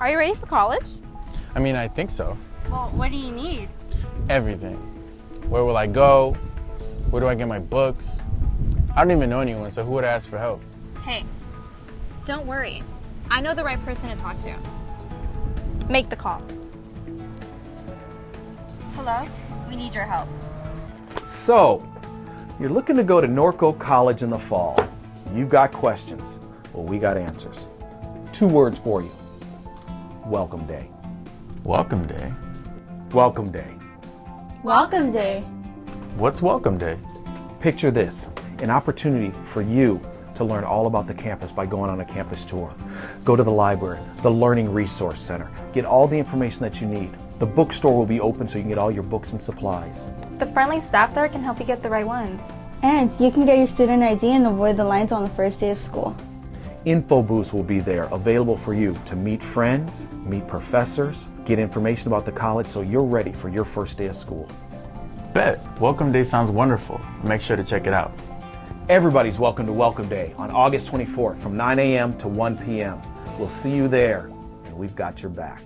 Are you ready for college? I mean, I think so. Well, what do you need? Everything. Where will I go? Where do I get my books? I don't even know anyone, so who would I ask for help? Hey, don't worry. I know the right person to talk to. Make the call. Hello? We need your help. So, you're looking to go to Norco College in the fall. You've got questions. Well, we got answers. 2 words for you. Welcome day. Welcome day? Welcome day. Welcome day. What's welcome day? Picture this, an opportunity for you to learn all about the campus by going on a campus tour. Go to the library, the Learning Resource Center. Get all the information that you need. The bookstore will be open so you can get all your books and supplies. The friendly staff there can help you get the right ones. And you can get your student ID and avoid the lines on the first day of school. Info booths will be there available for you to meet friends, meet professors, get information about the college so you're ready for your first day of school. Bet. Welcome day sounds wonderful. Make sure to check it out. Everybody's welcome to Welcome Day on August 24th from 9 a.m. to 1 p.m. We'll see you there, and we've got your back.